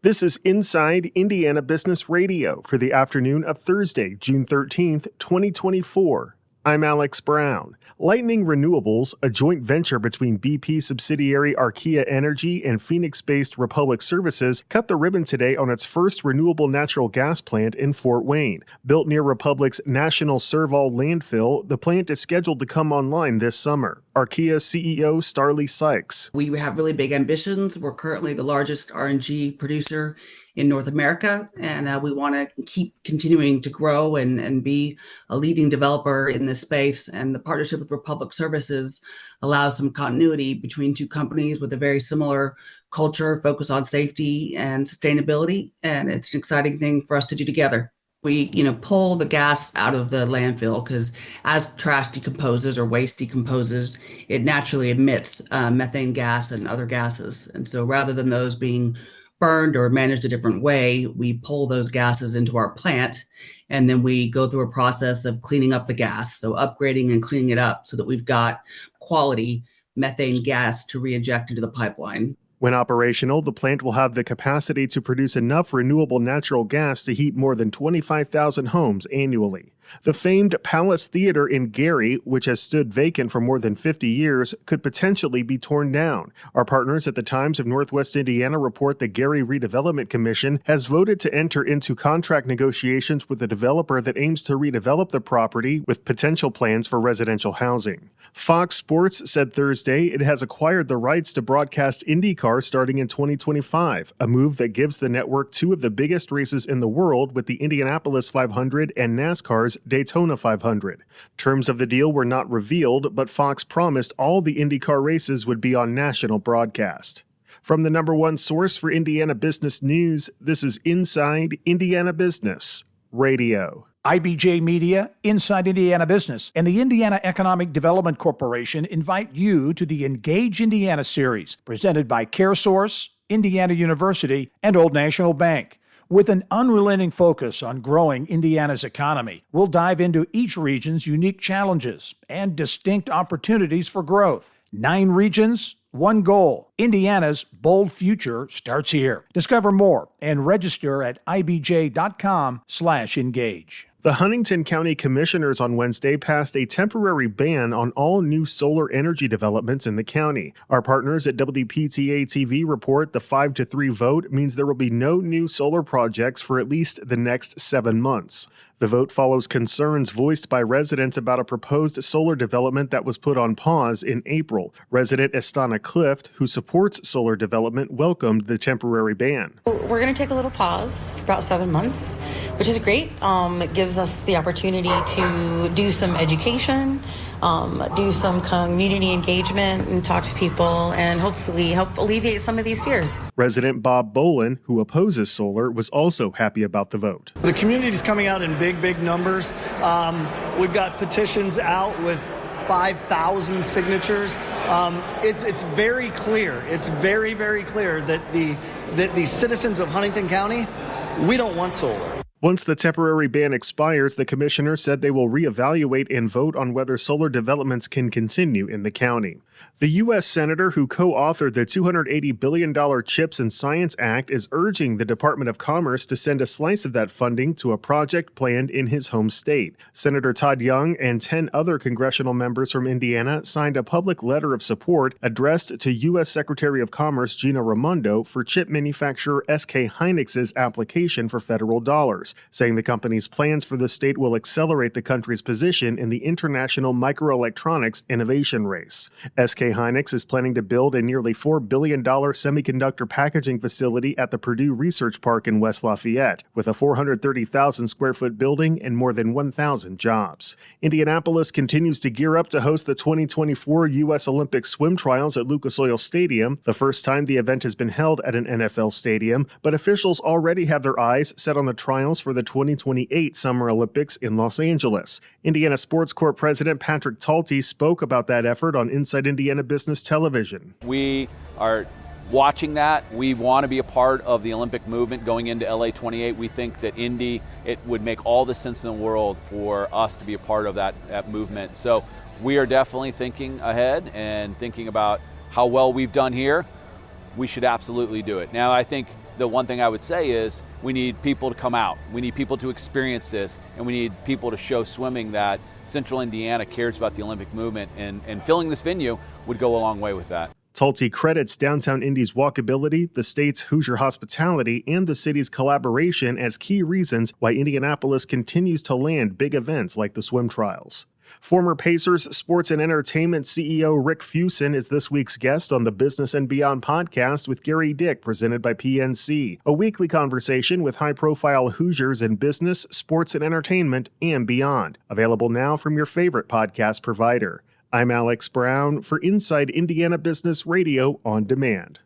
This is Inside Indiana Business Radio for the afternoon of Thursday, June 13th, 2024. I'm Alex Brown. Lightning Renewables, a joint venture between BP subsidiary Archaea Energy and Phoenix-based Republic Services, cut the ribbon today on its first renewable natural gas plant in Fort Wayne. Built near Republic's National Serval landfill, the plant is scheduled to come online this summer. Archaea CEO Starlee Sykes. We have really big ambitions. We're currently the largest RNG producer in North America, and we want to keep continuing to grow and be a leading developer in this space. And the partnership with Republic Services allows some continuity between two companies with a very similar culture, focus on safety and sustainability. And it's an exciting thing for us to do together. We, pull the gas out of the landfill because as trash decomposes or waste decomposes, it naturally emits methane gas and other gases. And so rather than those being burned or managed a different way, we pull those gases into our plant, and then we go through a process of cleaning up the gas. So upgrading and cleaning it up so that we've got quality methane gas to reinject into the pipeline. When operational, the plant will have the capacity to produce enough renewable natural gas to heat more than 25,000 homes annually. The famed Palace Theater in Gary, which has stood vacant for more than 50 years, could potentially be torn down. Our partners at the Times of Northwest Indiana report the Gary Redevelopment Commission has voted to enter into contract negotiations with a developer that aims to redevelop the property with potential plans for residential housing. Fox Sports said Thursday it has acquired the rights to broadcast IndyCar starting in 2025, a move that gives the network two of the biggest races in the world with the Indianapolis 500 and NASCAR's Daytona 500. Terms of the deal were not revealed, but Fox promised all the IndyCar races would be on national broadcast. From the number one source for Indiana business news, this is Inside Indiana Business Radio. IBJ Media, Inside Indiana Business, and the Indiana Economic Development Corporation invite you to the Engage Indiana series, presented by CareSource, Indiana University, and Old National Bank. With an unrelenting focus on growing Indiana's economy, we'll dive into each region's unique challenges and distinct opportunities for growth. 9 regions, 1 goal. Indiana's bold future starts here. Discover more and register at ibj.com/engage. The Huntington County Commissioners on Wednesday passed a temporary ban on all new solar energy developments in the county. Our partners at WPTA-TV report the 5-3 vote means there will be no new solar projects for at least the next 7 months. The vote follows concerns voiced by residents about a proposed solar development that was put on pause in April. Resident Estana Clift, who supports solar development, welcomed the temporary ban. We're going to take a little pause for about 7 months, which is great. It gives us the opportunity to do some education, do some community engagement and talk to people and hopefully help alleviate some of these fears. Resident Bob Bolin, who opposes solar, was also happy about the vote. The community is coming out in big numbers. We've got petitions out with 5,000 signatures. It's very clear. It's very clear that the citizens of Huntington County, we don't want solar. Once the temporary ban expires, the commissioner said they will reevaluate and vote on whether solar developments can continue in the county. The U.S. Senator who co-authored the $280 billion CHIPS and Science Act is urging the Department of Commerce to send a slice of that funding to a project planned in his home state. Senator Todd Young and 10 other congressional members from Indiana signed a public letter of support addressed to U.S. Secretary of Commerce Gina Raimondo for chip manufacturer SK Hynix's application for federal dollars, saying the company's plans for the state will accelerate the country's position in the international microelectronics innovation race. SK Hynix is planning to build a nearly $4 billion semiconductor packaging facility at the Purdue Research Park in West Lafayette, with a 430,000 square foot building and more than 1,000 jobs. Indianapolis continues to gear up to host the 2024 U.S. Olympic swim trials at Lucas Oil Stadium, the first time the event has been held at an NFL stadium, but officials already have their eyes set on the trials for the 2028 Summer Olympics in Los Angeles. Indiana Sports Corp President Patrick Talty spoke about that effort on Inside Indiana Business Television. We are watching that. We want to be a part of the Olympic movement going into LA 28. We think that Indy, it would make all the sense in the world for us to be a part of that movement. So we are definitely thinking ahead and thinking about how well we've done here. We should absolutely do it. Now, I think the one thing I would say is we need people to come out. We need people to experience this, and we need people to show swimming that Central Indiana cares about the Olympic movement, and filling this venue would go a long way with that. Talty credits downtown Indy's walkability, the state's Hoosier hospitality, and the city's collaboration as key reasons why Indianapolis continues to land big events like the swim trials. Former Pacers Sports and Entertainment CEO Rick Fuson is this week's guest on the Business and Beyond podcast with Gary Dick, presented by PNC, a weekly conversation with high-profile Hoosiers in business, sports and entertainment, and beyond. Available now from your favorite podcast provider. I'm Alex Brown for Inside Indiana Business Radio on Demand.